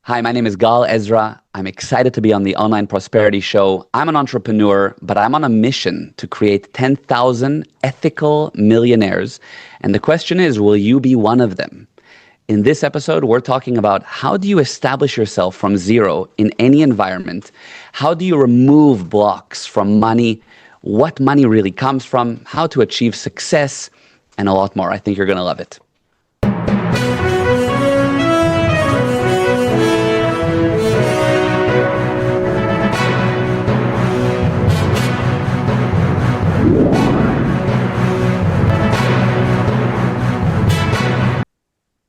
Hi, my name is Gal Ezra. I'm excited to be on the Online Prosperity Show. I'm an entrepreneur, but I'm on a mission to create 10,000 ethical millionaires. And the question is, will you be one of them? In this episode, we're talking about how do you establish yourself from zero in any environment? How do you remove blocks from money? What money really comes from? How to achieve success? And a lot more. I think you're going to love it.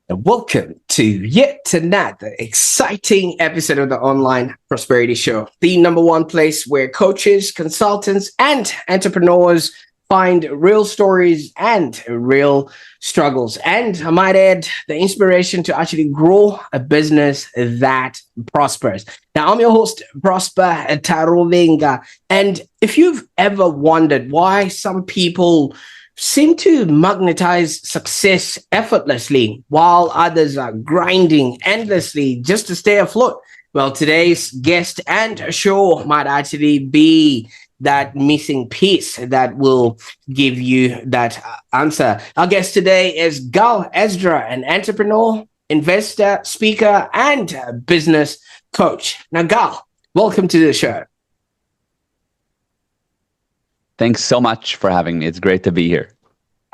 Welcome to yet another exciting episode of the Online Prosperity Show, the number one place where coaches, consultants, and entrepreneurs find real stories and real struggles. And I might add, the inspiration to actually grow a business that prospers. Now, I'm your host, Prosper Taruvinga. And if you've ever wondered why some people seem to magnetize success effortlessly while others are grinding endlessly just to stay afloat, well, today's guest and show might actually be that missing piece that will give you that answer. Our guest today is Gal Ezra, an entrepreneur, investor, speaker, and business coach. Now, Gal, welcome to the show. Thanks so much for having me. It's great to be here.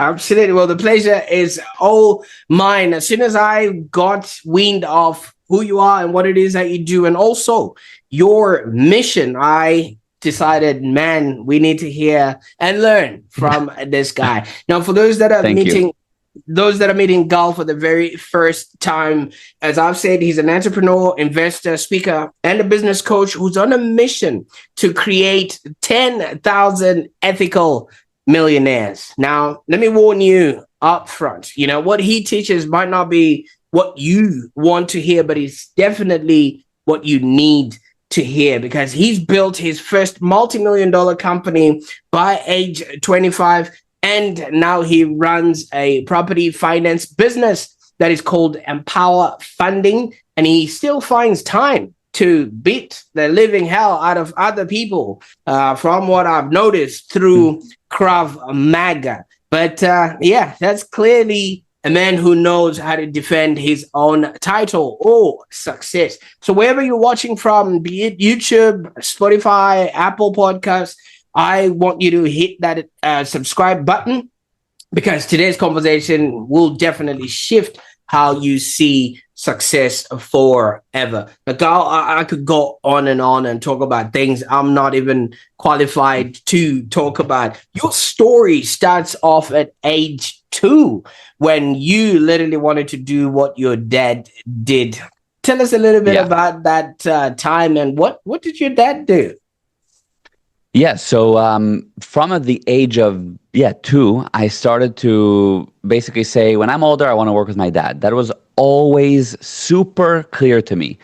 Absolutely. Well, the pleasure is all mine. As soon as I got wind of who you are and what it is that you do, and also your mission, I decided, man, we need to hear and learn from this guy. Now, for those that are meeting Gal for the very first time, as I've said, he's an entrepreneur, investor, speaker, and a business coach who's on a mission to create 10,000 ethical millionaires. Now, let me warn you up front, what he teaches might not be what you want to hear, but it's definitely what you need to hear, because he's built his first multi-million-dollar company by age 25. And now he runs a property finance business that is called M.E.D.I.A Funding. And he still finds time to beat the living hell out of other people, from what I've noticed through Krav Maga. But that's clearly a man who knows how to defend his own title or success. So wherever you're watching from, be it YouTube, Spotify, Apple Podcasts, I want you to hit that subscribe button, because today's conversation will definitely shift how you see success forever. Now, Gal, I could go on and talk about things I'm not even qualified to talk about. Your story starts off at age 2, when you literally wanted to do what your dad did. Tell us a little bit about that time, and what did your dad do? Yeah, so from the age of 2, I started to basically say, when I'm older, I want to work with my dad. That was always super clear to me,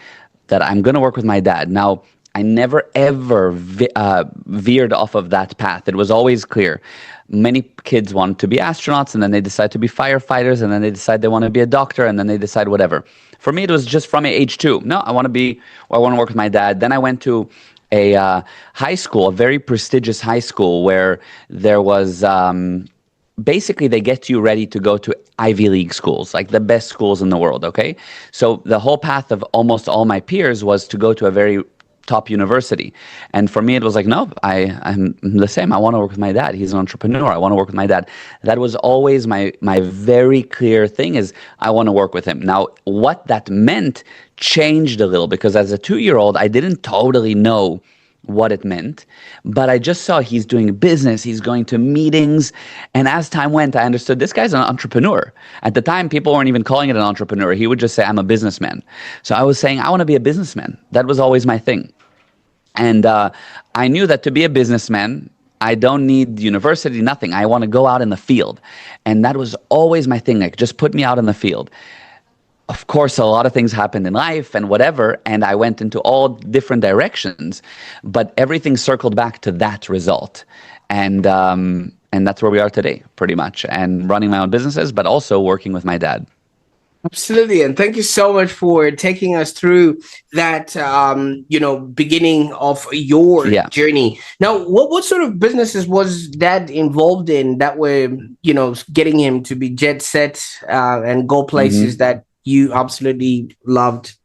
that I'm going to work with my dad. Now, I never ever veered off of that path. It was always clear. Many kids want to be astronauts, and then they decide to be firefighters, and then they decide they want to be a doctor, and then they decide whatever. For me, it was just from age 2. No, I want to work with my dad. Then I went to a high school, a very prestigious high school, where there was basically they get you ready to go to Ivy League schools, like the best schools in the world, okay? So the whole path of almost all my peers was to go to a very top university. And for me, it was like, no, I'm the same. I want to work with my dad. He's an entrepreneur. I want to work with my dad. That was always my very clear thing, is I want to work with him. Now, what that meant changed a little, because as a 2-year-old, I didn't totally know what it meant, but I just saw he's doing business, he's going to meetings, and as time went, I understood this guy's an entrepreneur. At the time, people weren't even calling it an entrepreneur. He would just say, I'm a businessman. So I was saying, I want to be a businessman. That was always my thing. And I knew that to be a businessman, I don't need university, nothing. I want to go out in the field. And that was always my thing, like, just put me out in the field. Of course, a lot of things happened in life and whatever, and I went into all different directions, but everything circled back to that result. And that's where we are today, pretty much, and running my own businesses, but also working with my dad. Absolutely, and thank you so much for taking us through that, beginning of your Yeah. journey. Now, what sort of businesses was Dad involved in that were, getting him to be jet set and go places hmm that you absolutely loved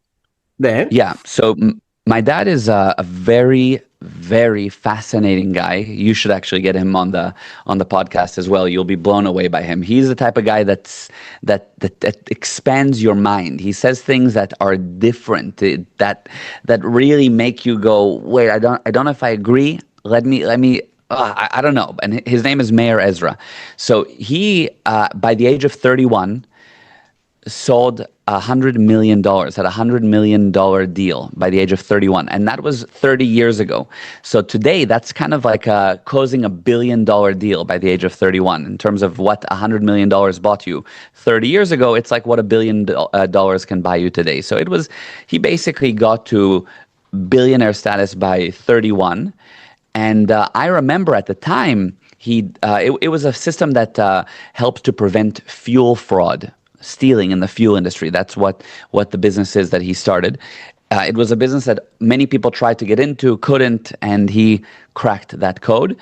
there? Yeah. So my dad is a very, very fascinating guy. You should actually get him on the podcast as well. You'll be blown away by him. He's the type of guy that expands your mind. He says things that are different, that really make you go, wait, I don't know if I agree. Let me. I don't know. And his name is Mayor Ezra. So he, by the age of 31, sold $100 million, had $100 million deal by the age of 31, and that was 30 years ago. So today, that's kind of like closing $1 billion deal by the age of 31 in terms of what $100 million bought you 30 years ago. It's like what $1 billion can buy you today. So he basically got to billionaire status by 31. And I remember at the time, it was a system that helps to prevent fuel fraud, stealing in the fuel industry. That's what the business is that he started. It was a business that many people tried to get into, couldn't, and he cracked that code.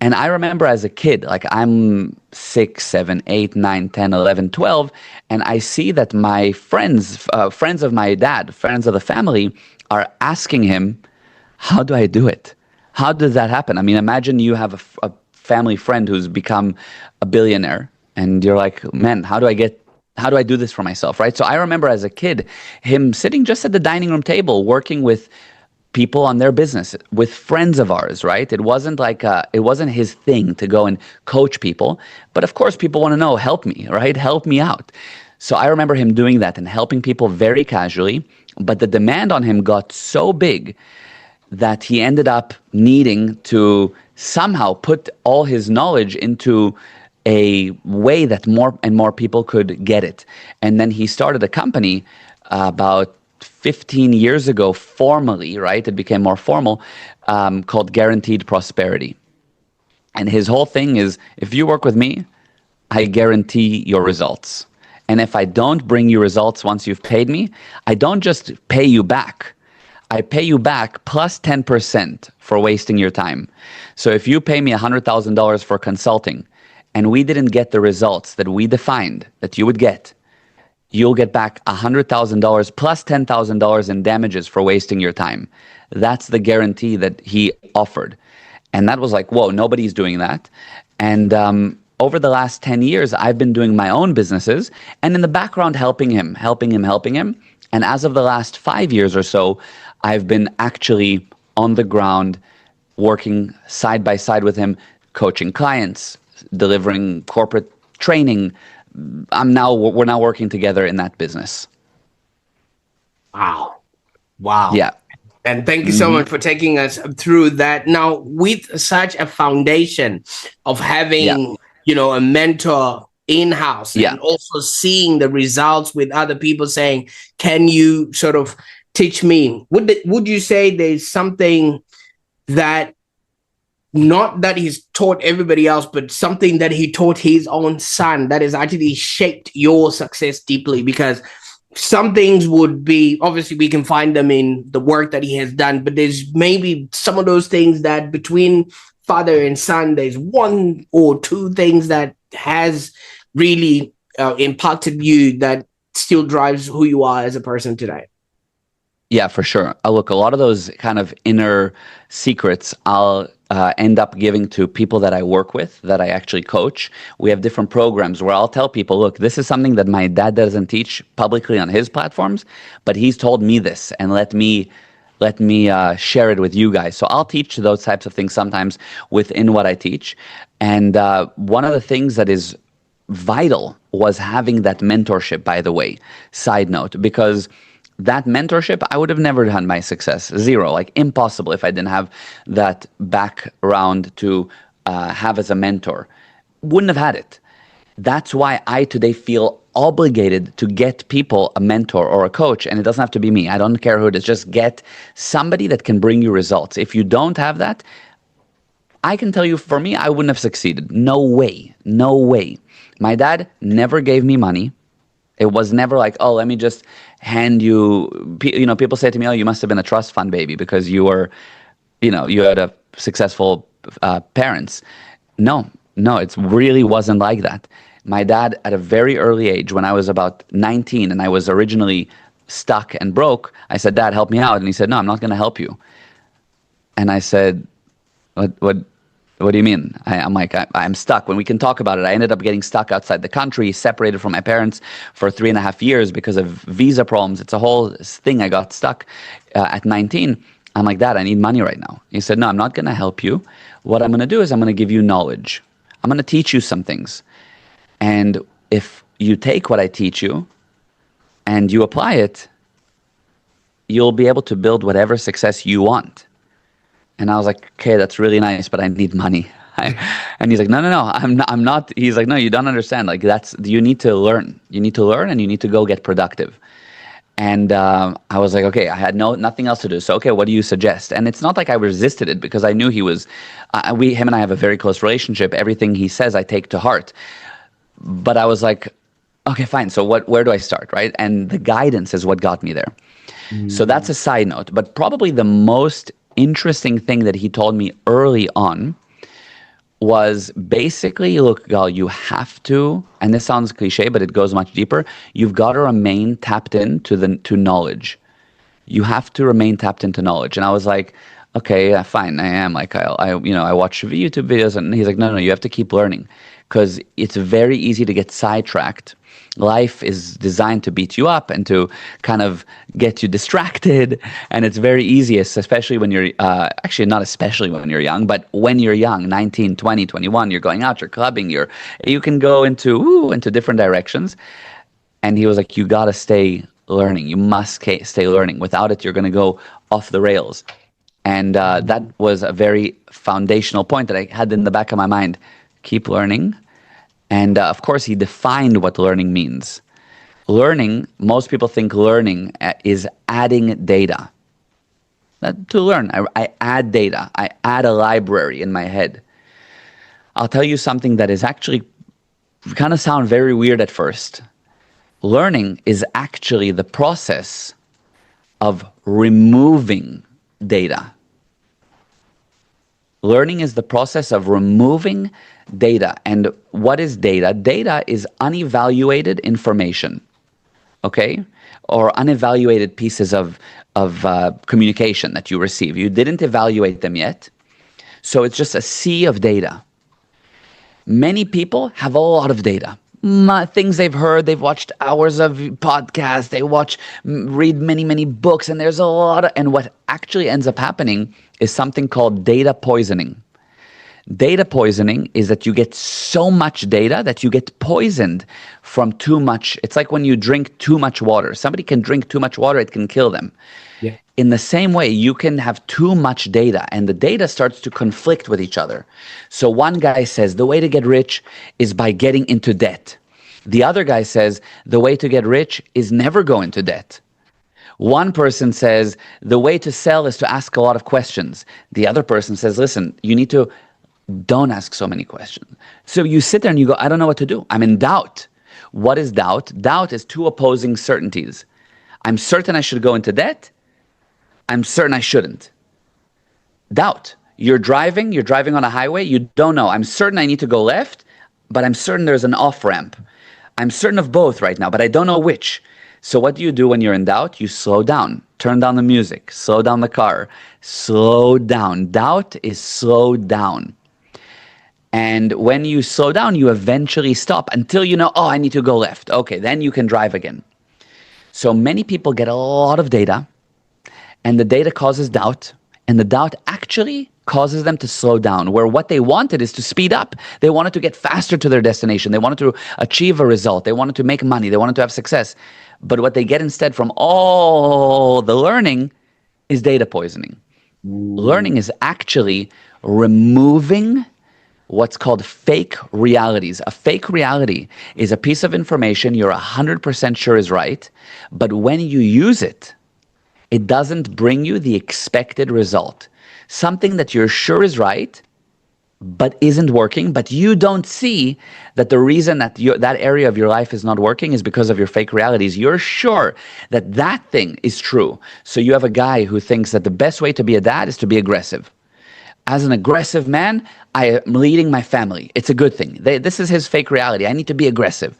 And I remember as a kid, like I'm 6, 7, 8, 9, 10, 11, 12, and I see that my friends of my dad, friends of the family, are asking him, how do I do it? How does that happen? I mean, imagine you have a family friend who's become a billionaire, and you're like, man, how do I do this for myself, right? So I remember as a kid, him sitting just at the dining room table, working with people on their business, with friends of ours, right? It wasn't it wasn't his thing to go and coach people, but of course, people want to know, help me, right? Help me out. So I remember him doing that and helping people very casually, but the demand on him got so big that he ended up needing to somehow put all his knowledge into a way that more and more people could get it. And then he started a company about 15 years ago, formally, right? It became more formal, called Guaranteed Prosperity. And his whole thing is, if you work with me, I guarantee your results. And if I don't bring you results once you've paid me, I don't just pay you back. I pay you back plus 10% for wasting your time. So if you pay me $100,000 for consulting and we didn't get the results that we defined that you would get, you'll get back $100,000 plus $10,000 in damages for wasting your time. That's the guarantee that he offered. And that was like, whoa, nobody's doing that. And over the last 10 years, I've been doing my own businesses and in the background helping him. And as of the last 5 years or so, I've been actually on the ground, working side by side with him, coaching clients, delivering corporate training. We're now working together in that business. Wow. Wow. Yeah. And thank you so much for taking us through that. Now, with such a foundation of having, a mentor in-house Yeah. and also seeing the results with other people saying, can you sort of teach me? Would you say there's something that, not that he's taught everybody else, but something that he taught his own son that has actually shaped your success deeply? Because some things would be, obviously we can find them in the work that he has done, but there's maybe some of those things that between father and son, there's one or two things that has really impacted you that still drives who you are as a person today. Yeah, for sure. Look, a lot of those kind of inner secrets I'll end up giving to people that I work with, that I actually coach. We have different programs where I'll tell people, look, this is something that my dad doesn't teach publicly on his platforms, but he's told me this, and let me share it with you guys. So I'll teach those types of things sometimes within what I teach. And one of the things that is vital was having that mentorship, by the way, side note, because that mentorship, I would have never had my success. Zero, like impossible if I didn't have that background to have as a mentor. Wouldn't have had it. That's why I today feel obligated to get people a mentor or a coach, and it doesn't have to be me. I don't care who it is. Just get somebody that can bring you results. If you don't have that, I can tell you, for me, I wouldn't have succeeded. No way. No way. My dad never gave me money. It was never like, oh, let me just hand you, people say to me, oh, you must have been a trust fund baby because you were, you had a successful parents. No, no, it really wasn't like that. My dad, at a very early age, when I was about 19 and I was originally stuck and broke, I said, Dad, help me out. And he said, no, I'm not going to help you. And I said, what do you mean? I'm like, I'm stuck. When we can talk about it, I ended up getting stuck outside the country, separated from my parents for 3.5 years because of visa problems. It's a whole thing. I got stuck at 19. I'm like, Dad, I need money right now. He said, no, I'm not going to help you. What I'm going to do is I'm going to give you knowledge. I'm going to teach you some things. And if you take what I teach you and you apply it, you'll be able to build whatever success you want. And I was like, okay, that's really nice, but I need money. And he's like, no, I'm not. He's like, no, you don't understand. Like, you need to learn. You need to learn and you need to go get productive. And I was like, okay, I had nothing else to do. So, okay, what do you suggest? And it's not like I resisted it because I knew he was, him and I have a very close relationship. Everything he says, I take to heart. But I was like, okay, fine. So where do I start, right? And the guidance is what got me there. So that's a side note. But probably the most interesting thing that he told me early on was basically, look, Gal, you have to, and this sounds cliche, but it goes much deeper. You've got to remain tapped into to knowledge. You have to remain tapped into knowledge. And I was like, okay, fine, I am. Like, I watch YouTube videos, and he's like, no, you have to keep learning because it's very easy to get sidetracked. Life is designed to beat you up and to kind of get you distracted. And it's very easy, especially when you're, actually not especially when you're young, but when you're young, 19, 20, 21, you're going out, you're clubbing, you can go into different directions. And he was like, you got to stay learning. You must stay learning. Without it, you're going to go off the rails. And that was a very foundational point that I had in the back of my mind. Keep learning. And of course, he defined what learning means. Learning, most people think learning is adding data. To learn, I add data. I add a library in my head. I'll tell you something that is actually kind of sound very weird at first. Learning is actually the process of removing data. Learning is the process of removing data. And what is data? Data is unevaluated information, okay? Or unevaluated pieces of communication that you receive. You didn't evaluate them yet, so it's just a sea of data. Many people have a lot of data. Things they've heard, they've watched hours of podcasts, read many books, and there's a lot and what actually ends up happening is something called data poisoning. Data poisoning is that you get so much data that you get poisoned from too much. It's like when you drink too much water. Somebody can drink too much water, it can kill them. Yeah. In the same way, you can have too much data and the data starts to conflict with each other. So one guy says the way to get rich is by getting into debt. The other guy says the way to get rich is never go into debt. One person says the way to sell is to ask a lot of questions. The other person says, listen, you need to don't ask so many questions. So you sit there and you go, I don't know what to do. I'm in doubt. What is doubt? Doubt is two opposing certainties. I'm certain I should go into debt. I'm certain I shouldn't. Doubt. You're driving on a highway. You don't know. I'm certain I need to go left, but I'm certain there's an off-ramp. I'm certain of both right now, but I don't know which. So what do you do when you're in doubt? You slow down. Turn down the music. Slow down the car. Slow down. Doubt is slow down. And when you slow down, you eventually stop until you know, oh, I need to go left. Okay, then you can drive again. So many people get a lot of data, and the data causes doubt, and the doubt actually causes them to slow down, where what they wanted is to speed up. They wanted to get faster to their destination. They wanted to achieve a result. They wanted to make money. They wanted to have success. But what they get instead from all the learning is data poisoning. Learning is actually removing what's called fake realities. A fake reality is a piece of information you're 100% sure is right, but when you use it, it doesn't bring you the expected result. Something that you're sure is right, but isn't working, but you don't see that the reason that that area of your life is not working is because of your fake realities. You're sure that that thing is true. So you have a guy who thinks that the best way to be a dad is to be aggressive. As an aggressive man, I am leading my family. It's a good thing. This is his fake reality. I need to be aggressive.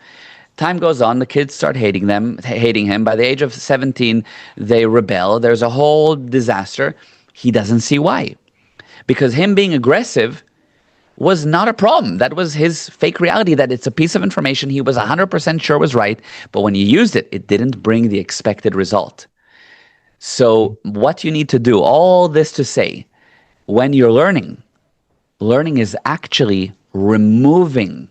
Time goes on, the kids start hating him. By the age of 17, they rebel. There's a whole disaster. He doesn't see why. Because him being aggressive was not a problem. That was his fake reality, that it's a piece of information he was 100% sure was right, but when you used it, it didn't bring the expected result. So what you need to do, all this to say, when you're learning is actually removing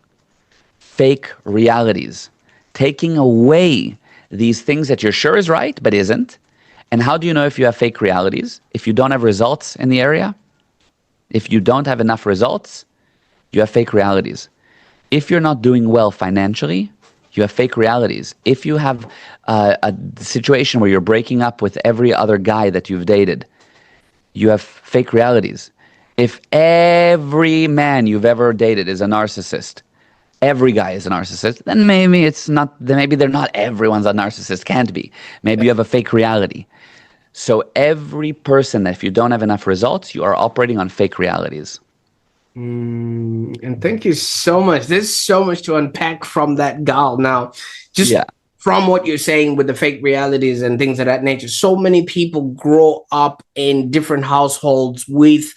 fake realities, taking away these things that you're sure is right, but isn't. And how do you know if you have fake realities? If you don't have results in the area, if you don't have enough results, you have fake realities. If you're not doing well financially, you have fake realities. If you have a situation where you're breaking up with every other guy that you've dated, you have fake realities. If every man you've ever dated is a narcissist, every guy is a narcissist, then maybe it's not, then maybe they're not everyone's a narcissist, can't be. Maybe you have a fake reality. So every person, if you don't have enough results, you are operating on fake realities. And thank you so much. There's so much to unpack from that, Gal. Now, just from what you're saying with the fake realities and things of that nature, so many people grow up in different households with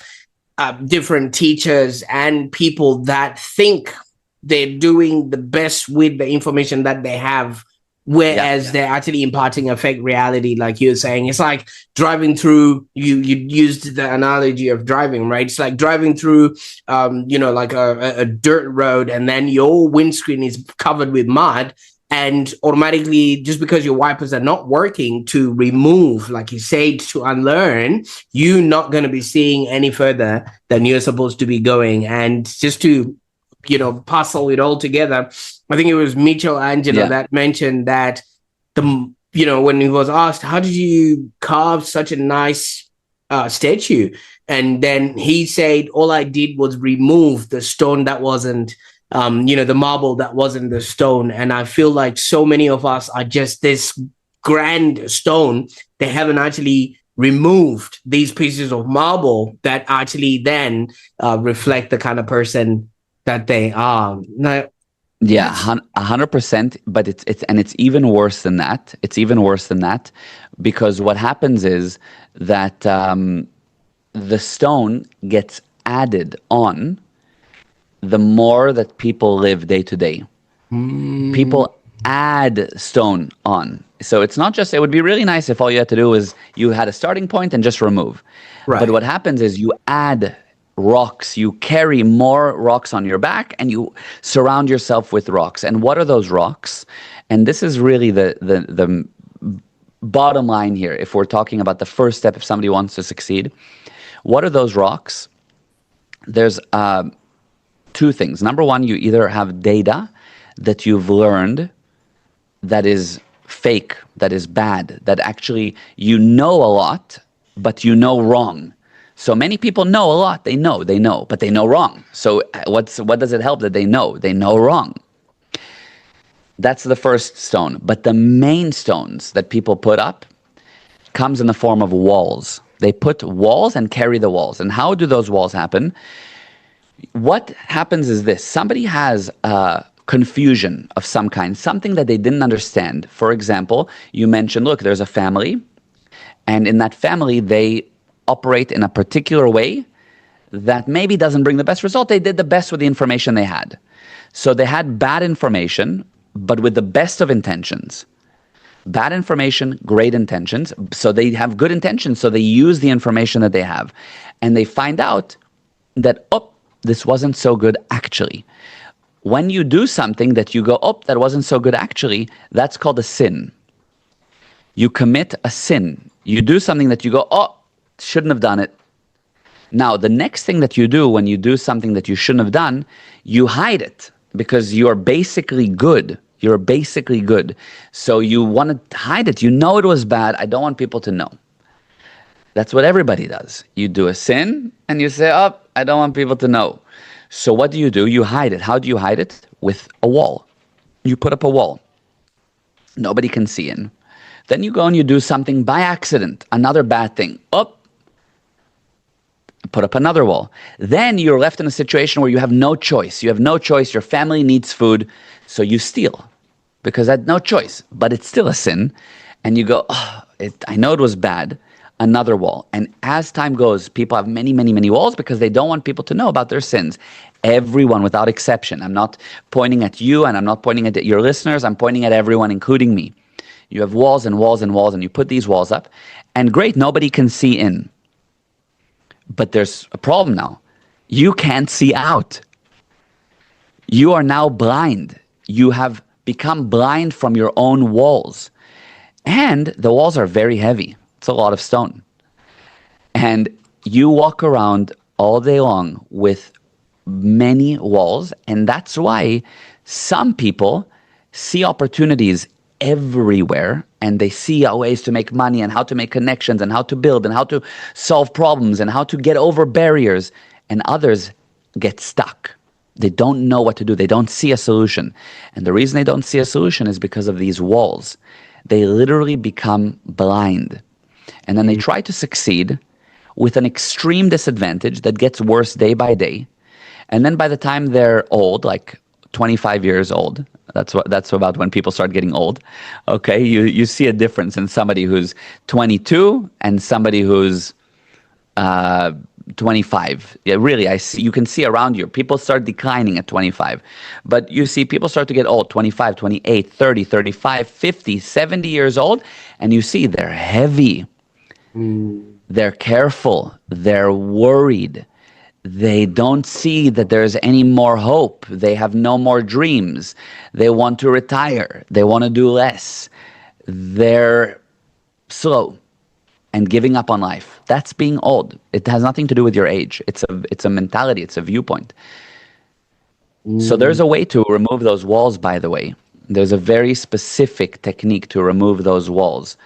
different teachers and people that think they're doing the best with the information that they have, whereas they're actually imparting a fake reality, like you're saying. It's like driving through, you used the analogy of driving, right? It's like driving through, like a dirt road, and then your windscreen is covered with mud, and automatically, just because your wipers are not working to remove, like you said, to unlearn, you're not going to be seeing any further than you're supposed to be going. And just to puzzle it all together, I think it was Michelangelo that mentioned that when he was asked, how did you carve such a nice statue? And then he said, all I did was remove the stone that wasn't, the marble that wasn't the stone. And I feel like so many of us are just this grand stone. They haven't actually removed these pieces of marble that actually then reflect the kind of person that they are. Now, 100%. But it's even worse than that. It's even worse than that, because what happens is that the stone gets added on the more that people live day to day. People add stone on. So it's not just, it would be really nice if all you had to do is you had a starting point and just remove. Right. But what happens is you add rocks, you carry more rocks on your back, and you surround yourself with rocks. And what are those rocks? And this is really the bottom line here, if we're talking about the first step, if somebody wants to succeed. What are those rocks? There's two things. Number one, you either have data that you've learned that is fake, that is bad, that actually you know a lot, but you know wrong. So many people know a lot. They know, but they know wrong. So what does it help that they know? They know wrong. That's the first stone. But the main stones that people put up comes in the form of walls. They put walls and carry the walls. And how do those walls happen? What happens is this. Somebody has confusion of some kind, something that they didn't understand. For example, you mentioned, look, there's a family, and in that family, they operate in a particular way that maybe doesn't bring the best result. They did the best with the information they had. So they had bad information, but with the best of intentions. Bad information, great intentions. So they have good intentions, so they use the information that they have. And they find out that, this wasn't so good actually. When you do something that you go, that wasn't so good actually, that's called a sin. You commit a sin. You do something that you go, shouldn't have done it. Now, the next thing that you do when you do something that you shouldn't have done, you hide it because you're basically good. You're basically good. So you want to hide it. You know it was bad. I don't want people to know. That's what everybody does. You do a sin and you say, I don't want people to know. So what do? You hide it. How do you hide it? With a wall. You put up a wall. Nobody can see in. Then you go and you do something by accident, another bad thing. Put up another wall. Then you're left in a situation where you have no choice. You have no choice. Your family needs food, so you steal because I had no choice. But it's still a sin. And you go, I know it was bad. Another wall. And as time goes, people have many, many, many walls because they don't want people to know about their sins. Everyone, without exception. I'm not pointing at you and I'm not pointing at your listeners. I'm pointing at everyone, including me. You have walls and walls and walls, and you put these walls up. And great, nobody can see in. But there's a problem now. You can't see out. You are now blind. You have become blind from your own walls. And the walls are very heavy. It's a lot of stone. And you walk around all day long with many walls. And that's why some people see opportunities everywhere, and they see ways to make money and how to make connections and how to build and how to solve problems and how to get over barriers, and others get stuck. They don't know what to do. They don't see a solution. And the reason they don't see a solution is because of these walls. They literally become blind. And then they try to succeed with an extreme disadvantage that gets worse day by day. And then by the time they're old, like 25 years old, that's about when people start getting old. Okay, you see a difference in somebody who's 22 and somebody who's 25. Yeah, really, you can see around you. People start declining at 25. But you see people start to get old, 25, 28, 30, 35, 50, 70 years old, and you see they're heavy. They're careful. They're worried. They don't see that there's any more hope. They have no more dreams. They want to retire. They want to do less. They're slow and giving up on life. That's being old. It has nothing to do with your age. It's a mentality. It's a viewpoint. So there's a way to remove those walls, by the way. There's a very specific technique to remove those walls.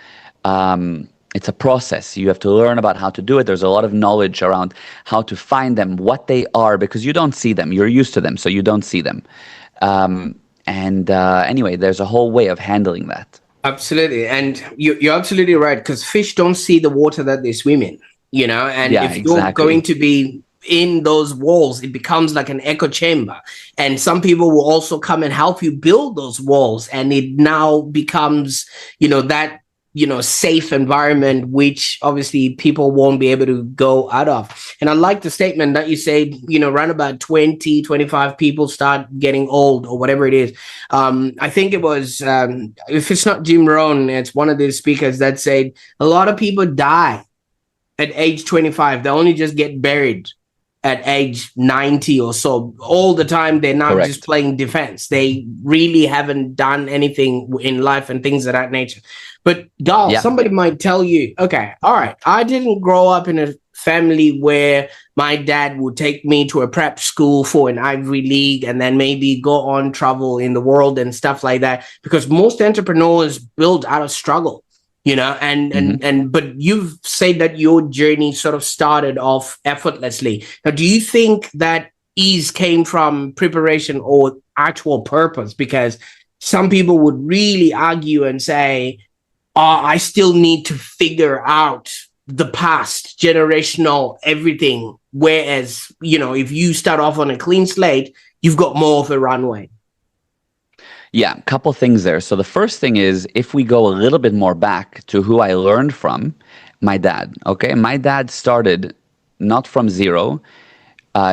It's a process. You have to learn about how to do it. There's a lot of knowledge around how to find them, what they are, because you don't see them. You're used to them, so you don't see them. Anyway, there's a whole way of handling that. Absolutely. And you're absolutely right, because fish don't see the water that they swim in, and Yeah, if you're exactly. going to be in those walls, it becomes like an echo chamber. And some people will also come and help you build those walls. And it now becomes, that safe environment, which obviously people won't be able to go out of. And I like the statement that you said, around about 20, 25 people start getting old or whatever it is. I think it was, if it's not Jim Rohn, it's one of the speakers that said a lot of people die at age 25. They only just get buried at age 90 or so. All the time they're not just playing defense. They really haven't done anything in life and things of that nature. But Gal, somebody might tell you, okay, all right, I didn't grow up in a family where my dad would take me to a prep school for an Ivy League and then maybe go on travel in the world and stuff like that, because most entrepreneurs build out of struggle, but you've said that your journey sort of started off effortlessly. Now, do you think that ease came from preparation or actual purpose? Because some people would really argue and say, I still need to figure out the past, generational, everything. Whereas, if you start off on a clean slate, you've got more of a runway. Yeah, a couple things there. So the first thing is, if we go a little bit more back to who I learned from, my dad. Okay, my dad started not from zero.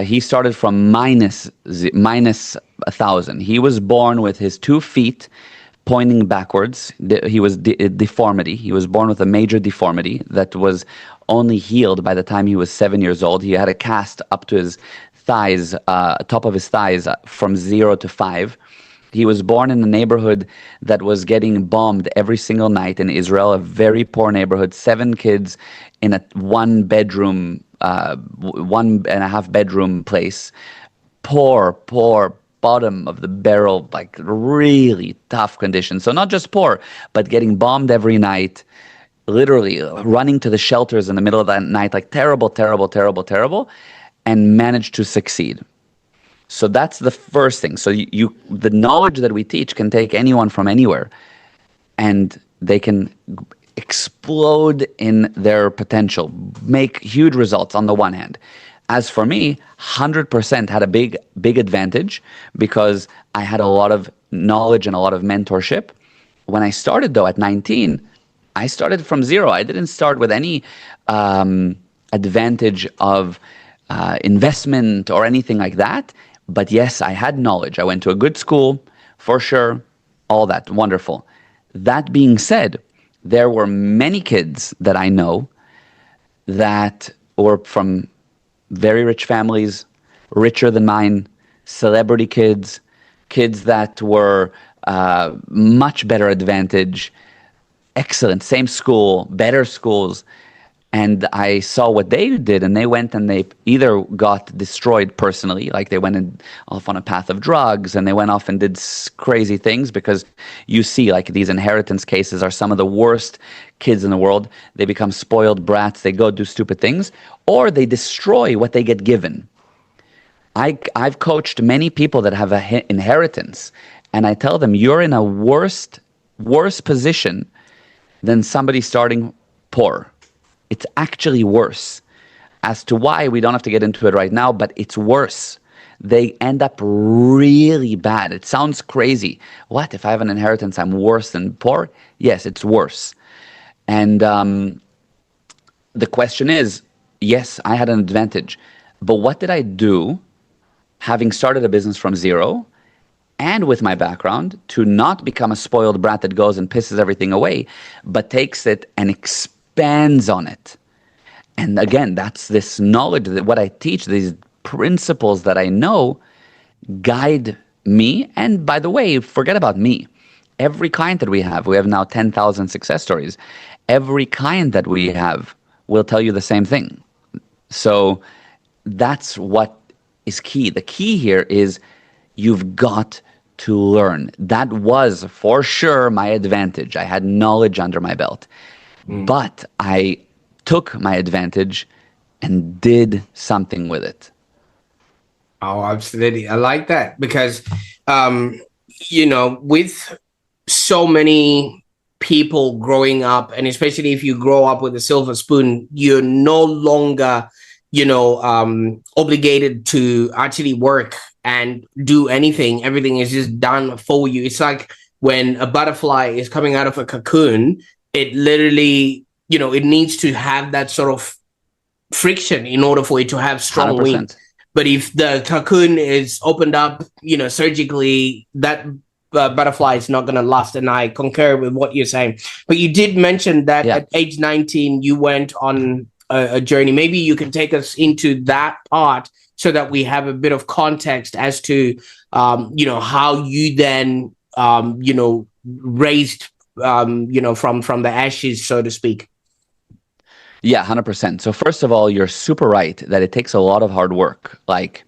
He started from minus 1,000. He was born with his 2 feet pointing backwards. He was deformity. He was born with a major deformity that was only healed by the time he was 7 years old. He had a cast up to his thighs, top of his thighs, from 0 to 5. He was born in a neighborhood that was getting bombed every single night in Israel, a very poor neighborhood, 7 kids in a 1-bedroom, 1.5 bedroom place. Poor, bottom of the barrel, like really tough conditions. So not just poor, but getting bombed every night, literally running to the shelters in the middle of that night, like terrible. and manage to succeed. So that's the first thing. So the knowledge that we teach can take anyone from anywhere, and they can explode in their potential, make huge results on the one hand. As for me, 100% had a big advantage because I had a lot of knowledge and a lot of mentorship. When I started, though, at 19, I started from zero. I didn't start with any advantage of investment or anything like that. But yes, I had knowledge. I went to a good school, for sure, all that, wonderful. That being said, there were many kids that I know that were from very rich families, richer than mine, celebrity kids, kids that were much better advantage, excellent, same school, better schools. And I saw what they did, and they went and they either got destroyed personally, like they went off on a path of drugs, and they went off and did crazy things, because you see, like, these inheritance cases are some of the worst kids in the world. They become spoiled brats, they go do stupid things, or they destroy what they get given. I've coached many people that have an inheritance, and I tell them, you're in a worse position than somebody starting poor. It's actually worse. As to why, we don't have to get into it right now, but it's worse. They end up really bad. It sounds crazy. What, if I have an inheritance, I'm worse than poor? Yes, it's worse. And the question is, yes, I had an advantage. But what did I do, having started a business from zero, and with my background, to not become a spoiled brat that goes and pisses everything away, but takes it and expands on it? And again, that's this knowledge, that what I teach, these principles that I know, guide me. And by the way, forget about me. Every client that we have now 10,000 success stories. Every client that we have will tell you the same thing. So that's what is key. The key here is you've got to learn. That was for sure my advantage. I had knowledge under my belt. But I took my advantage and did something with it. Oh, absolutely. I like that because, with so many people growing up, and especially if you grow up with a silver spoon, you're no longer, obligated to actually work and do anything. Everything is just done for you. It's like when a butterfly is coming out of a cocoon, it literally, it needs to have that sort of friction in order for it to have strong 100%. wings. But if the cocoon is opened up, surgically, that butterfly is not going to last. And I concur with what you're saying. But you did mention that at age 19, you went on a journey. Maybe you can take us into that part so that we have a bit of context as to, how you then, raised from the ashes, so to speak. Yeah, 100%. So first of all, you're super right that it takes a lot of hard work. Like,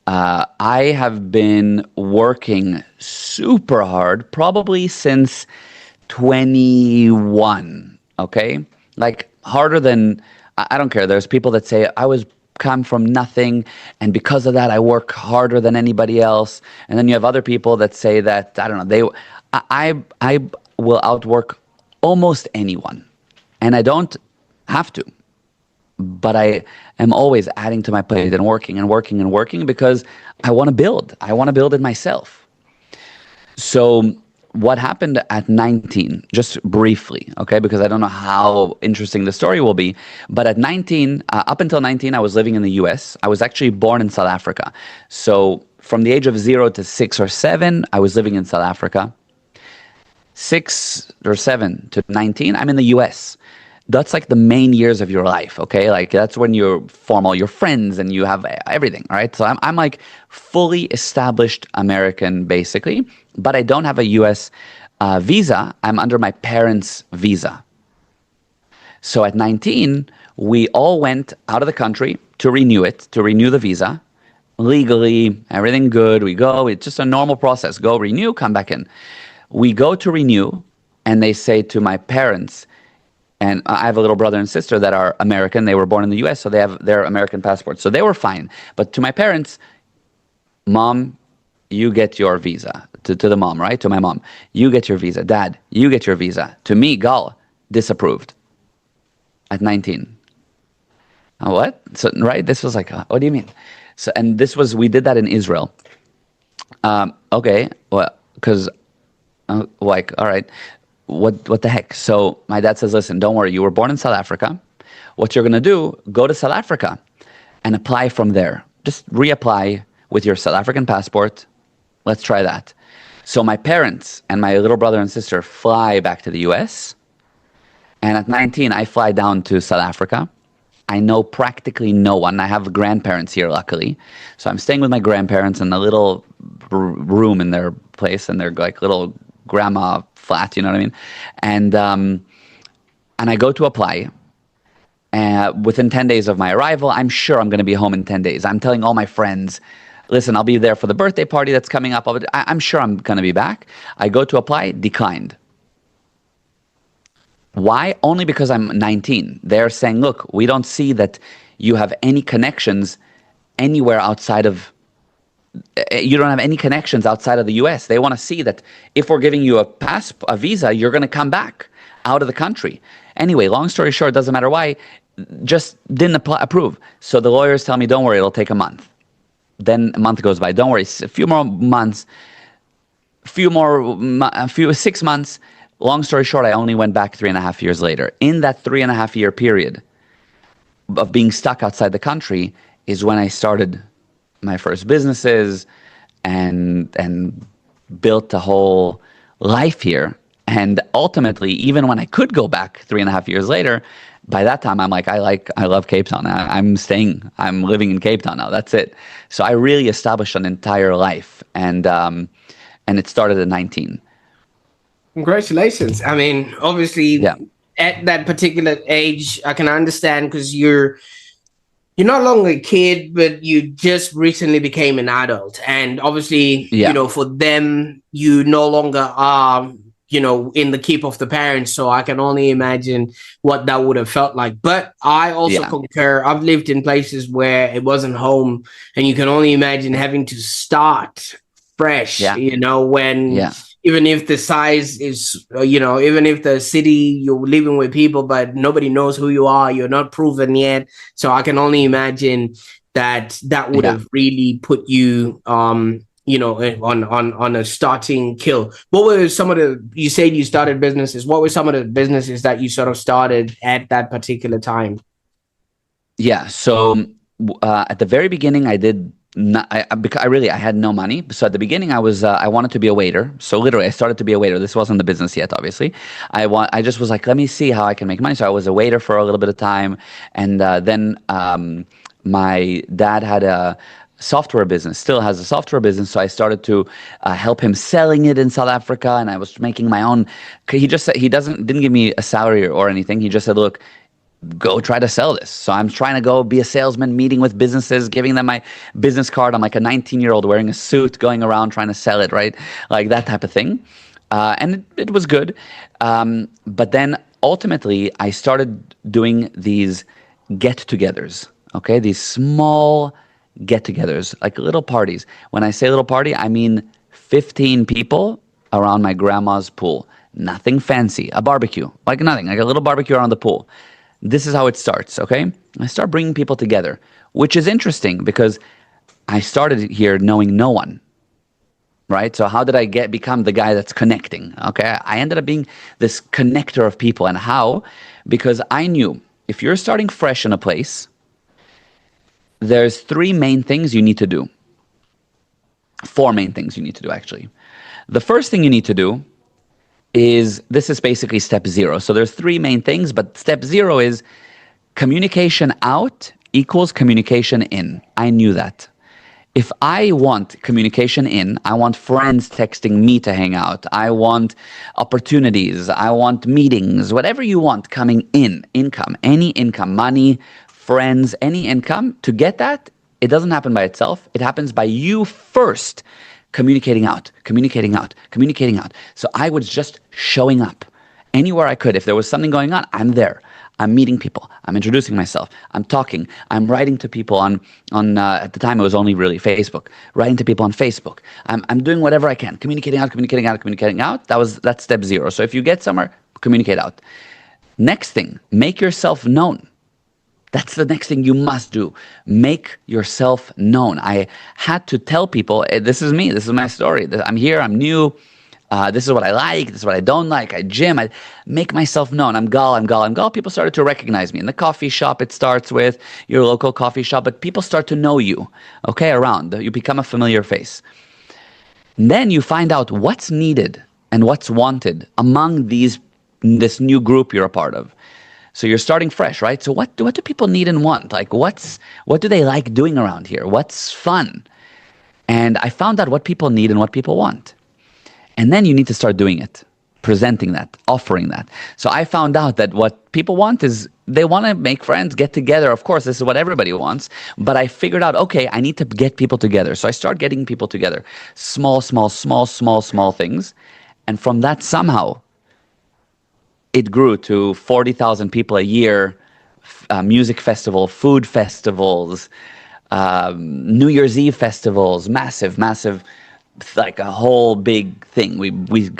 I have been working super hard probably since 21, okay? Like, harder than, I don't care. There's people that say, I was come from nothing, and because of that, I work harder than anybody else. And then you have other people that say that, I don't know, I will outwork almost anyone, and I don't have to, but I am always adding to my plate and working and working and working because I want to build. I want to build it myself. So what happened at 19, just briefly, okay, because I don't know how interesting the story will be, but at 19, up until 19, I was living in the US. I was actually born in South Africa. So from the age of 0 to 6 or 7, I was living in South Africa. 6 or 7 to 19, I'm in the US. That's like the main years of your life, okay? Like, that's when you form all your friends and you have everything, all right? So I'm like fully established American, basically, but I don't have a US visa. I'm under my parents' visa. So at 19, we all went out of the country to renew the visa. Legally, everything good. We go, it's just a normal process. Go renew, come back in. We go to renew, and they say to my parents, And I have a little brother and sister that are American. They were born in the US, so they have their American passports. So they were fine. But to my parents, mom, you get your visa. To the mom, right? To my mom, you get your visa. Dad, you get your visa. To me, Gal, disapproved at 19. What? So, right? This was like, what do you mean? So, and we did that in Israel. Okay, well, because, like, all right, what the heck? So my dad says, listen, don't worry. You were born in South Africa. What you're going to do, go to South Africa and apply from there. Just reapply with your South African passport. Let's try that. So my parents and my little brother and sister fly back to the US. And at 19, I fly down to South Africa. I know practically no one. I have grandparents here, luckily. So I'm staying with my grandparents in a little room in their place, in their like little grandma flat, you know what I mean? And I go to apply. Within 10 days of my arrival, I'm sure I'm going to be home in 10 days. I'm telling all my friends, listen, I'll be there for the birthday party that's coming up. I'm sure I'm going to be back. I go to apply, declined. Why? Only because I'm 19. They're saying, look, we don't see that you have any connections anywhere outside of, you don't have any connections outside of the US. They want to see that if we're giving you a visa, you're going to come back out of the country. Anyway, long story short, doesn't matter why, just didn't approve. So the lawyers tell me, don't worry, it'll take a month. Then a month goes by. Don't worry, a few more months, 6 months. Long story short, I only went back 3.5 years later. In that 3.5 year period of being stuck outside the country is when I started my first businesses and built a whole life here. And ultimately, even when I could go back 3.5 years later, by that time I'm like, I love Cape Town. I'm living in Cape Town now. That's it. So I really established an entire life, and it started at 19. Congratulations. I mean, obviously, Yeah. at that particular age, I can understand because you're no longer a kid, but you just recently became an adult. And obviously, Yeah. for them, you no longer are, in the keep of the parents. So I can only imagine what that would have felt like. But I also concur. I've lived in places where it wasn't home, and you can only imagine having to start fresh, when even if the size is, even if the city you're living with people, but nobody knows who you are, you're not proven yet. So I can only imagine that would have really put you, on a starting kill. What were some of you said you started businesses. What were some of the businesses that you sort of started at that particular time? Yeah. So at the very beginning, I did not, because I had no money. So at the beginning, I wanted to be a waiter. So literally, I started to be a waiter. This wasn't the business yet, obviously. I just was like, let me see how I can make money. So I was a waiter for a little bit of time, and then my dad had a software business, still has a software business. So I started to help him selling it in South Africa, and I was making my own. He just said didn't give me a salary or anything. He just said, look, go try to sell this. So I'm trying to go be a salesman, meeting with businesses, giving them my business card. I'm like a 19-year-old wearing a suit, going around trying to sell it, right? Like that type of thing. And it was good. But then ultimately, I started doing these get-togethers, okay? These small get-togethers, like little parties. When I say little party, I mean 15 people around my grandma's pool. Nothing fancy, a barbecue, like nothing, like a little barbecue around the pool. This is how it starts, okay? I start bringing people together, which is interesting because I started here knowing no one, right? So how did I become the guy that's connecting, okay? I ended up being this connector of people. And how? Because I knew if you're starting fresh in a place, there's 3 main things you need to do. 4 main things you need to do, actually. The first thing you need to do this is basically step 0. So there's 3 main things, but step 0 is communication out equals communication in. I knew that. If I want communication in, I want friends texting me to hang out. I want opportunities. I want meetings, whatever you want coming in, income, any income, money, friends, any income. To get that, it doesn't happen by itself. It happens by you first communicating out. So I was just showing up Anywhere I could. If there was something going on, I'm there. I'm meeting people. I'm introducing myself. I'm talking. I'm writing to people on at the time it was only really Facebook. Writing to people on Facebook. I'm doing whatever I can. Communicating out, communicating out, communicating out. That's step 0. So if you get somewhere, communicate out. Next thing, make yourself known. That's the next thing you must do. Make yourself known. I had to tell people, this is me. This is my story. I'm here. I'm new. This is what I like. This is what I don't like. I gym. I make myself known. I'm Gal. I'm Gal. I'm Gal. People started to recognize me. In the coffee shop, it starts with your local coffee shop, but people start to know you, okay, around. You become a familiar face. And then you find out what's needed and what's wanted among this new group you're a part of. So you're starting fresh, right? So what do people need and want? Like what do they like doing around here? What's fun? And I found out what people need and what people want. And then you need to start doing it, presenting that, offering that. So I found out that what people want is they want to make friends, get together. Of course, this is what everybody wants. But I figured out, okay, I need to get people together. So I start getting people together. Small things. And from that, somehow, it grew to 40,000 people a year, music festival, food festivals, New Year's Eve festivals, massive, like a whole big thing.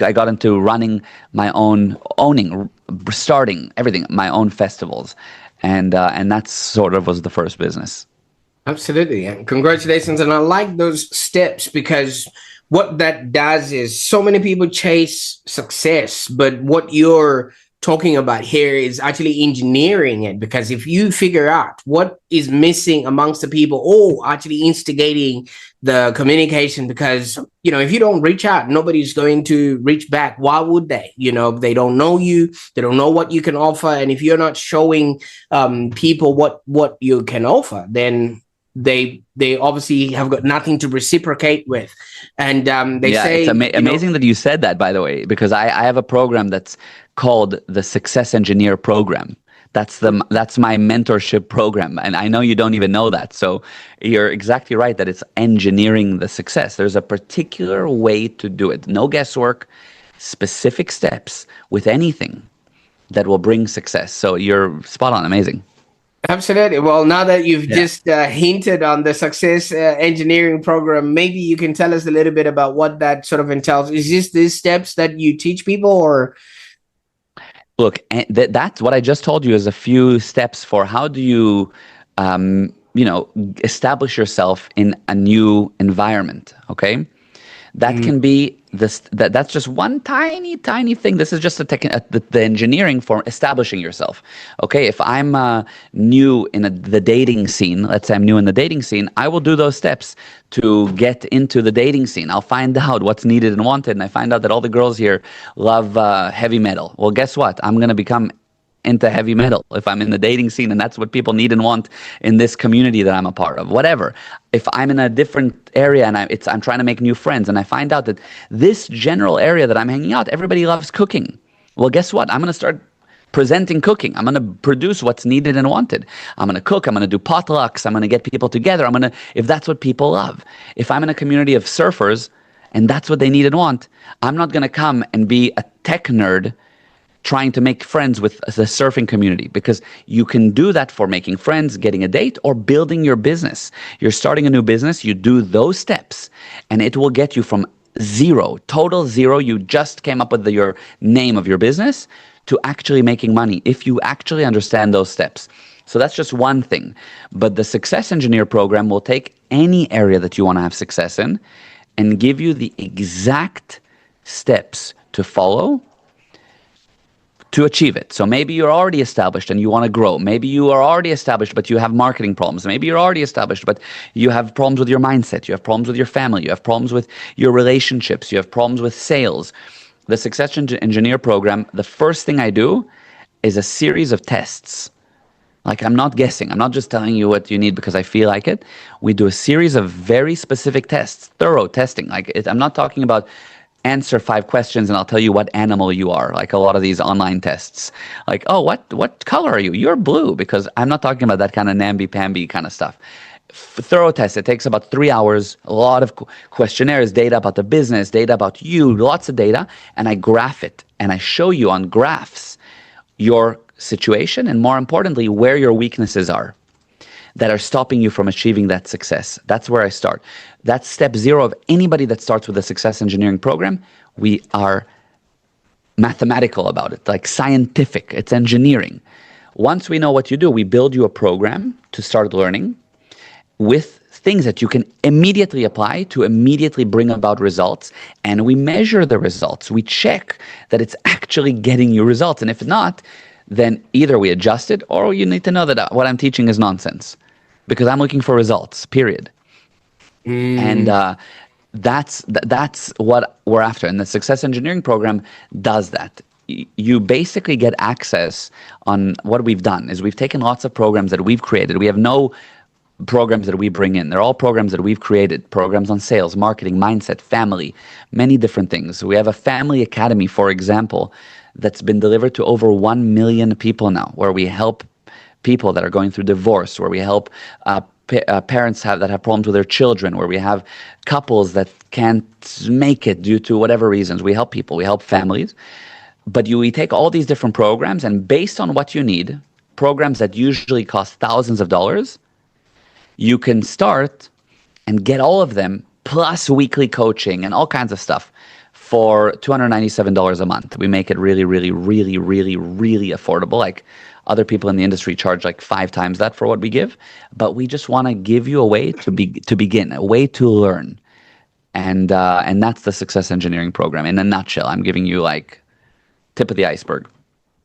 I got into running my own, starting everything, my own festivals, and that sort of was the first business. Absolutely, and congratulations. And I like those steps, because what that does is so many people chase success, but what you're talking about here is actually engineering it, because if you figure out what is missing amongst the people, or actually instigating the communication, because if you don't reach out, nobody's going to reach back. Why would they? They don't know you, they don't know what you can offer, and if you're not showing people what you can offer, then they obviously have got nothing to reciprocate with. And they say it's amazing that you said that, by the way, because I have a program that's called the Success Engineer Program. That's my mentorship program, and I know you don't even know that. So you're exactly right that it's engineering the success. There's a particular way to do it. No guesswork, specific steps with anything that will bring success. So you're spot on. Amazing. Absolutely. Well, now that you've just hinted on the success engineering program, maybe you can tell us a little bit about what that sort of entails. Is this these steps that you teach people, or? Look, that's what I just told you is a few steps for how do you, establish yourself in a new environment. Okay. That can be that's just one tiny thing. This is just the engineering for establishing yourself. Okay, if I'm new in the dating scene, let's say I'm new in the dating scene, I will do those steps to get into the dating scene. I'll find out what's needed and wanted, and I find out that all the girls here love heavy metal. Well, guess what? I'm going to become into heavy metal if I'm in the dating scene, and that's what people need and want in this community that I'm a part of. Whatever. If I'm in a different area and I'm trying to make new friends, and I find out that this general area that I'm hanging out, everybody loves cooking. Well, guess what? I'm going to start presenting cooking. I'm going to produce what's needed and wanted. I'm going to cook. I'm going to do potlucks. I'm going to get people together. If that's what people love. If I'm in a community of surfers and that's what they need and want, I'm not going to come and be a tech nerd trying to make friends with the surfing community, because you can do that for making friends, getting a date, or building your business. You're starting a new business, you do those steps, and it will get you from zero, total zero, you just came up with your name of your business, to actually making money, if you actually understand those steps. So that's just one thing. But the Success Engineer program will take any area that you want to have success in and give you the exact steps to follow to achieve it. So maybe you're already established and you want to grow. Maybe you are already established, but you have marketing problems. Maybe you're already established, but you have problems with your mindset. You have problems with your family. You have problems with your relationships. You have problems with sales. The Success Engineer program, the first thing I do is a series of tests. Like, I'm not guessing. I'm not just telling you what you need because I feel like it. We do a series of very specific tests, thorough testing. I'm not talking about answer 5 questions and I'll tell you what animal you are, like a lot of these online tests. Like, oh, what color are you? You're blue, because I'm not talking about that kind of namby-pamby kind of stuff. Thorough test. It takes about 3 hours, a lot of questionnaires, data about the business, data about you, lots of data, and I graph it and I show you on graphs your situation, and more importantly, where your weaknesses are that are stopping you from achieving that success. That's where I start. That's step zero of anybody that starts with a success engineering program. We are mathematical about it, like scientific. It's engineering. Once we know what you do, we build you a program to start learning with things that you can immediately apply to immediately bring about results. And we measure the results. We check that it's actually getting you results. And if not, then either we adjust it, or you need to know that what I'm teaching is nonsense, because I'm looking for results, period. And that's what we're after. And the Success Engineering Program does that. You basically get access on what we've done is we've taken lots of programs that we've created. We have no programs that we bring in. They're all programs that we've created, programs on sales, marketing, mindset, family, many different things. We have a family academy, for example, that's been delivered to over 1 million people now, where we help people that are going through divorce, where we help parents that have problems with their children, where we have couples that can't make it due to whatever reasons. We help people, we help families. But we take all these different programs, and based on what you need, programs that usually cost thousands of dollars, you can start and get all of them, plus weekly coaching and all kinds of stuff, for $297 a month. We make it really, really, really, really, really affordable. Like other people in the industry charge like 5 times that for what we give. But we just want to give you a way to begin, a way to learn. And that's the Success Engineering Program in a nutshell. I'm giving you like tip of the iceberg.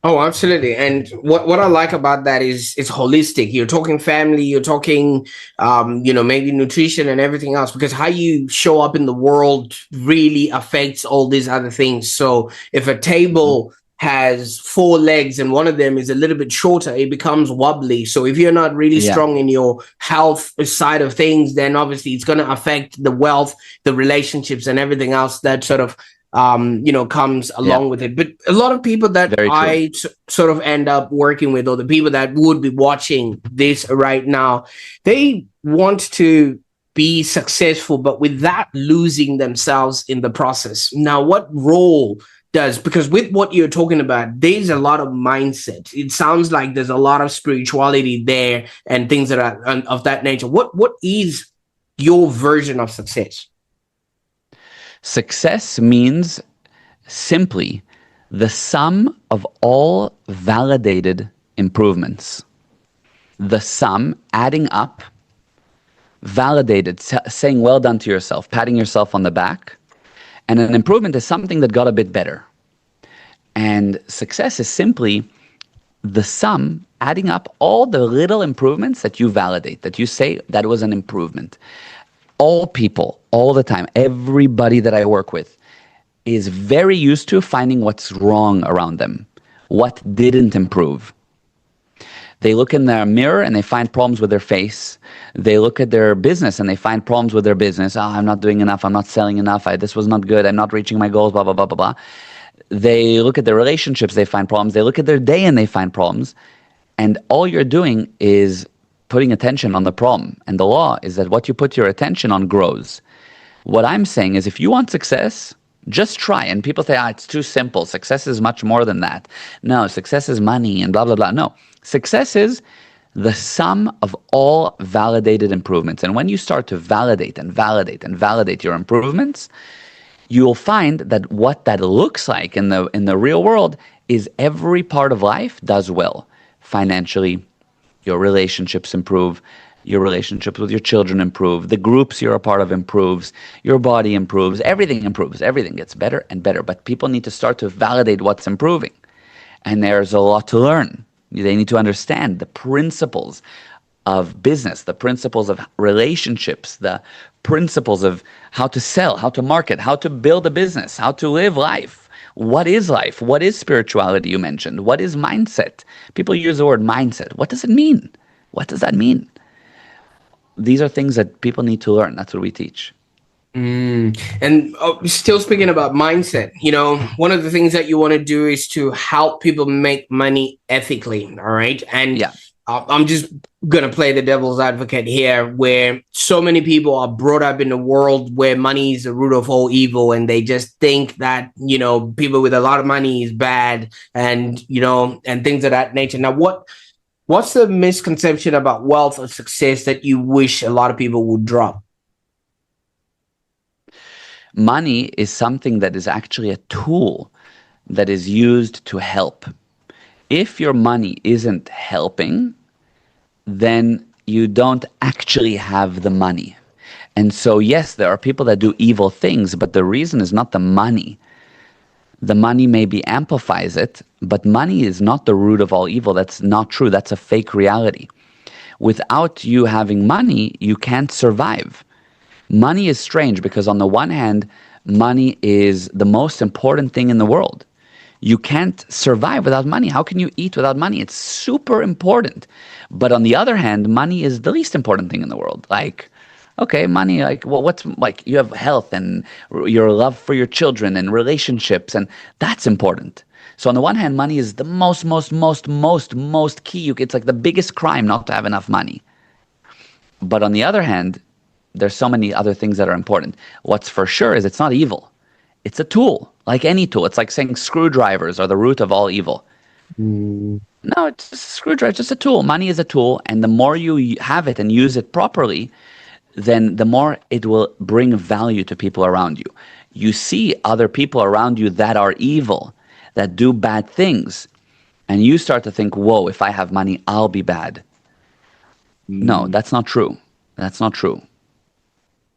Oh, absolutely. And what I like about that is it's holistic. You're talking family, you're talking, maybe nutrition and everything else, because how you show up in the world really affects all these other things. So if a table has 4 legs and one of them is a little bit shorter, it becomes wobbly. So if you're not really strong in your health side of things, then obviously it's going to affect the wealth, the relationships, and everything else that sort of comes along with it. But a lot of people that I sort of end up working with, or the people that would be watching this right now, they want to be successful, but without losing themselves in the process. Now, what role because with what you're talking about, there's a lot of mindset. It sounds like there's a lot of spirituality there and things that are of that nature. What is your version of success? Success means simply the sum of all validated improvements. The sum adding up, validated, saying well done to yourself, patting yourself on the back. And an improvement is something that got a bit better. And success is simply the sum adding up all the little improvements that you validate, that you say that was an improvement. All people, all the time, everybody that I work with is very used to finding what's wrong around them, what didn't improve. They look in their mirror and they find problems with their face. They look at their business and they find problems with their business. Oh, I'm not doing enough. I'm not selling enough. This was not good. I'm not reaching my goals, blah, blah, blah, blah, blah. They look at their relationships. They find problems. They look at their day and they find problems. And all you're doing is putting attention on the problem. And the law is that what you put your attention on grows. What I'm saying is if you want success, just try. And people say, it's too simple. Success is much more than that. No, success is money and blah, blah, blah. No, success is the sum of all validated improvements. And when you start to validate and validate and validate your improvements, you'll find that what that looks like in the real world is every part of life does well. Financially, your relationships improve. Your relationships with your children improve. The groups you're a part of improves. Your body improves. Everything improves. Everything gets better and better. But people need to start to validate what's improving. And there's a lot to learn. They need to understand the principles of business, the principles of relationships, the principles of how to sell, how to market, how to build a business, how to live life. What is life? What is spirituality you mentioned? What is mindset? People use the word mindset. What does it mean? What does that mean? These are things that people need to learn. That's what we teach. And still speaking about mindset, one of the things that you want to do is to help people make money ethically. All right. And I'm just going to play the devil's advocate here, where so many people are brought up in a world where money is the root of all evil, and they just think that, people with a lot of money is bad, and, and things of that nature. Now, what's the misconception about wealth or success that you wish a lot of people would drop? Money is something that is actually a tool that is used to help. If your money isn't helping, then you don't actually have the money. And so, yes, there are people that do evil things, but the reason is not the money. The money maybe amplifies it, but money is not the root of all evil. That's not true. That's a fake reality. Without you having money, you can't survive. Money is strange because on the one hand, money is the most important thing in the world. You can't survive without money. How can you eat without money? It's super important. But on the other hand, money is the least important thing in the world. Like, okay, money, like, well, what's, like, you have health and your love for your children and relationships, and that's important. So on the one hand, money is the most key. It's like the biggest crime not to have enough money. But on the other hand, there's so many other things that are important. What's for sure is it's not evil. It's a tool, like any tool. It's like saying screwdrivers are the root of all evil. No, it's just a screwdriver, it's just a tool. Money is a tool, and the more you have it and use it properly, then the more it will bring value to people around you. You see other people around you that are evil, that do bad things, and you start to think, whoa, if I have money, I'll be bad. No, that's not true. That's not true.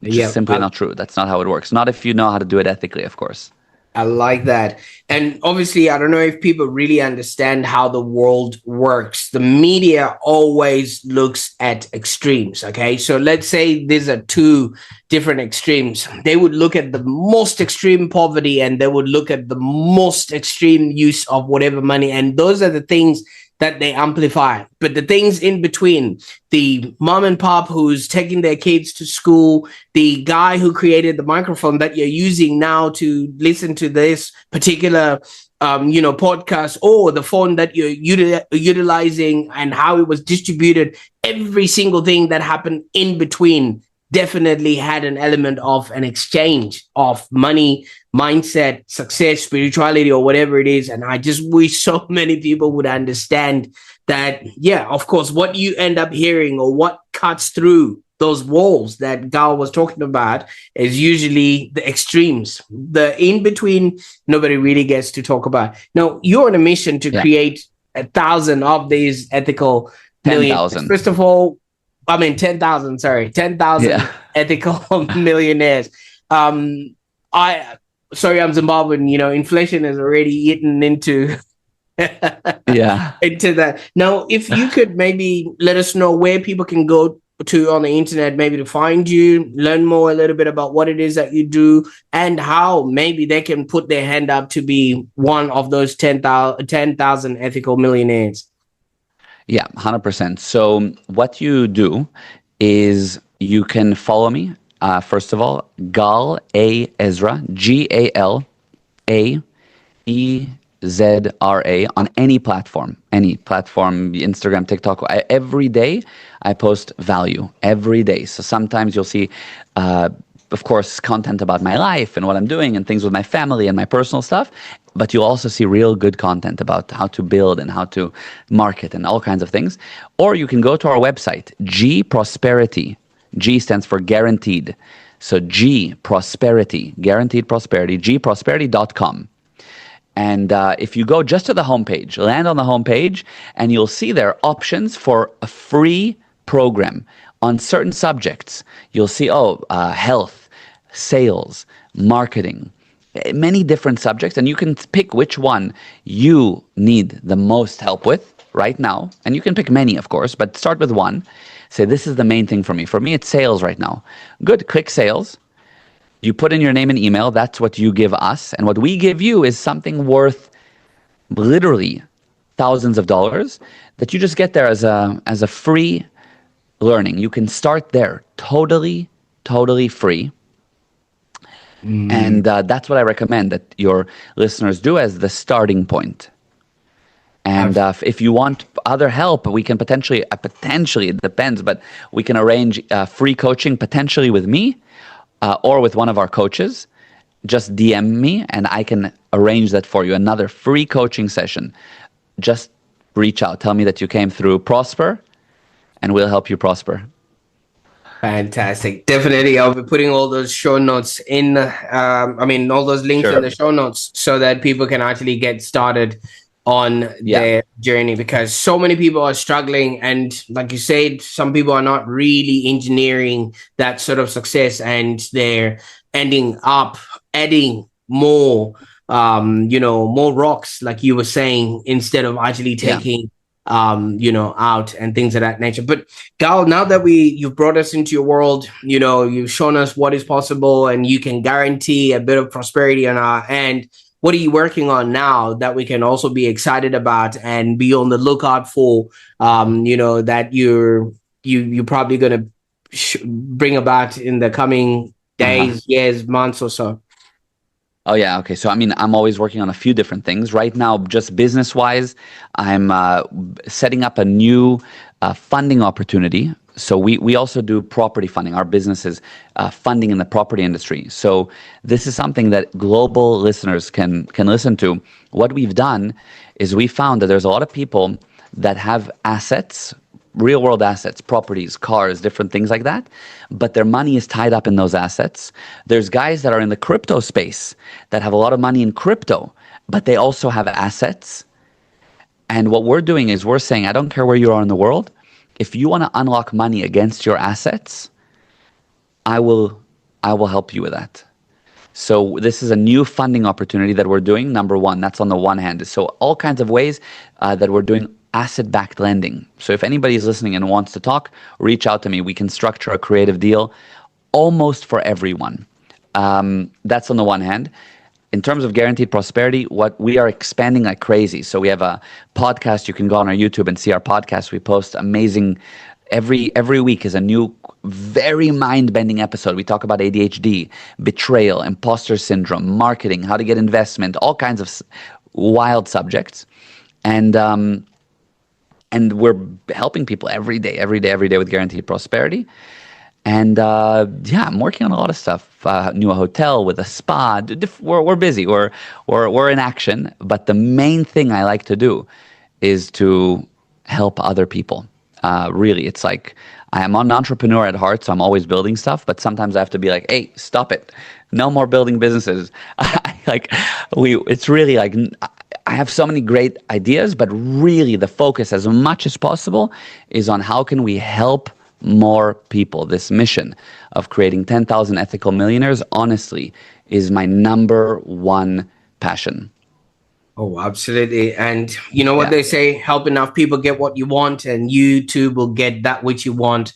It's just simply not true. That's not how it works. Not if you know how to do it ethically, of course. I like that. And obviously, I don't know if people really understand how the world works. The media always looks at extremes, okay? So let's say these are two different extremes. They would look at the most extreme poverty, and they would look at the most extreme use of whatever money. And those are the things that they amplify. But the things in between, the mom and pop who's taking their kids to school, the guy who created the microphone that you're using now to listen to this particular podcast, or the phone that you're utilizing, and how it was distributed, every single thing that happened in between definitely had an element of an exchange of money, mindset, success, spirituality, or whatever it is. And I just wish so many people would understand that, yeah, of course, what you end up hearing or what cuts through those walls that Gal was talking about is usually the extremes. The in-between, nobody really gets to talk about. Now, you're on a mission to create 1,000 of these ethical 10,000. First of all, 10,000, sorry, 10,000 ethical millionaires. I'm Zimbabwean, inflation is already eaten into into that. Now, if you could maybe let us know where people can go to on the internet, maybe to find you, learn more a little bit about what it is that you do, and how maybe they can put their hand up to be one of those 10,000 ethical millionaires. Yeah, 100%. So what you do is you can follow me. First of all, Gal Ezra, Galazera, on any platform, Instagram, TikTok. Every day I post value, every day. So sometimes you'll see, of course, content about my life and what I'm doing and things with my family and my personal stuff. But you'll also see real good content about how to build and how to market and all kinds of things. Or you can go to our website, G Prosperity. G stands for guaranteed. So G Prosperity, guaranteed prosperity, gprosperity.com. And if you go just to the homepage, land on the homepage, and you'll see there options for a free program on certain subjects. You'll see, health, sales, marketing, many different subjects, and you can pick which one you need the most help with right now. And you can pick many, of course, but start with one. Say, this is the main thing for me. For me, it's sales right now. Good, click sales. You put in your name and email. That's what you give us. And what we give you is something worth literally thousands of dollars that you just get there as a free learning. You can start there totally free. And that's what I recommend that your listeners do as the starting point. And if you want other help, we can potentially, it depends, but we can arrange free coaching potentially with me or with one of our coaches. Just DM me and I can arrange that for you. Another free coaching session. Just reach out. Tell me that you came through Prosper and we'll help you prosper. Fantastic. Definitely. I'll be putting all those show notes in, all those links in the show notes so that people can actually get started on their journey, because so many people are struggling. And like you said, some people are not really engineering that sort of success, and they're ending up adding more, more rocks, like you were saying, instead of actually taking out and things of that nature. But Gal, now that you've brought us into your world, you've shown us what is possible and you can guarantee a bit of prosperity on our end. What are you working on now that we can also be excited about and be on the lookout for, that you're probably going to bring about in the coming days, years, months or so? Oh, yeah. Okay. So, I'm always working on a few different things. Right now, just business-wise, I'm setting up a new funding opportunity. So we also do property funding. Our business is funding in the property industry. So this is something that global listeners can listen to. What we've done is we found that there's a lot of people that have assets, real world assets, properties, cars, different things like that, but their money is tied up in those assets. There's guys that are in the crypto space that have a lot of money in crypto, but they also have assets. And what we're doing is we're saying, I don't care where you are in the world, if you want to unlock money against your assets, I will help you with that. So this is a new funding opportunity that we're doing. Number one, that's on the one hand. So all kinds of ways that we're doing asset-backed lending. So if anybody is listening and wants to talk, reach out to me. We can structure a creative deal almost for everyone. That's on the one hand. In terms of guaranteed prosperity, what we are expanding like crazy. So we have a podcast. You can go on our YouTube and see our podcast. We post amazing. Every week is a new, very mind-bending episode. We talk about ADHD, betrayal, imposter syndrome, marketing, how to get investment, all kinds of wild subjects. And we're helping people every day with guaranteed prosperity. And I'm working on a lot of stuff. New hotel with a spa. We're busy. We're in action. But the main thing I like to do is to help other people. Really, it's like I am an entrepreneur at heart, so I'm always building stuff. But sometimes I have to be like, hey, stop it! No more building businesses. It's really like I have so many great ideas, but really the focus, as much as possible, is on how can we help more people. This mission of creating 10,000 ethical millionaires, honestly, is my number one passion. Oh, absolutely. And you know what they say, help enough people get what you want, and you too will get that which you want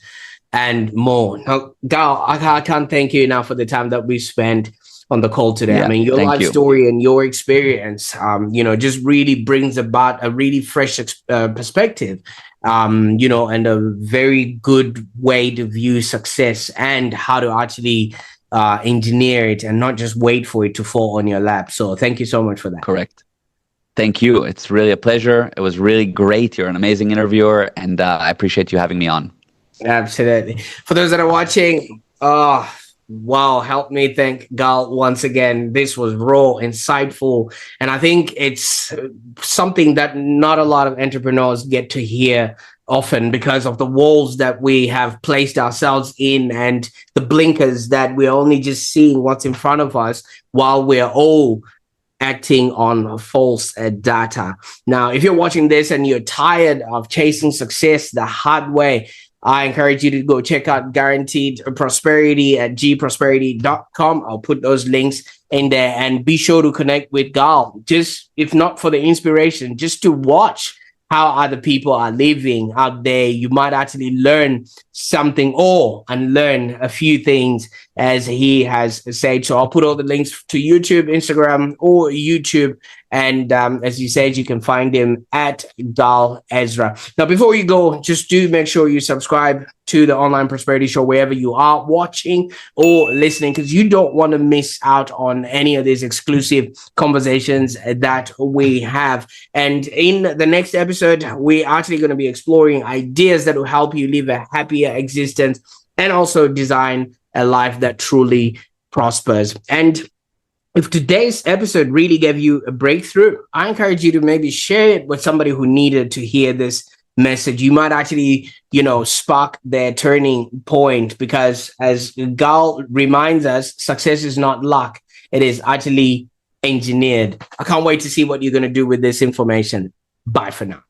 and more. Now, Gal, I can't thank you enough for the time that we spent on the call today. I mean, your life story and your experience, just really brings about a really fresh perspective, and a very good way to view success and how to actually engineer it and not just wait for it to fall on your lap. So thank you so much for that. Correct. Thank you. It's really a pleasure. It was really great. You're an amazing interviewer, and I appreciate you having me on. Absolutely. For those that are watching, wow, help me thank Gal once again. This was raw, insightful, and I think it's something that not a lot of entrepreneurs get to hear often because of the walls that we have placed ourselves in and the blinkers that we're only just seeing what's in front of us while we're all acting on false data. Now, if you're watching this and you're tired of chasing success the hard way, I encourage you to go check out Guaranteed Prosperity at gprosperity.com. I'll put those links in there, and be sure to connect with Gal. Just, if not for the inspiration, just to watch how other people are living out there. You might actually learn something or unlearn a few things, as he has said. So I'll put all the links to YouTube, Instagram, or YouTube And as you said, you can find him at Gal Ezra. Now, before you go, just do make sure you subscribe to the Online Prosperity Show wherever you are watching or listening, because you don't want to miss out on any of these exclusive conversations that we have. And in the next episode, we're actually going to be exploring ideas that will help you live a happier existence and also design a life that truly prospers. And if today's episode really gave you a breakthrough, I encourage you to maybe share it with somebody who needed to hear this message. You might actually, spark their turning point, because as Gal reminds us, success is not luck. It is actually engineered. I can't wait to see what you're going to do with this information. Bye for now.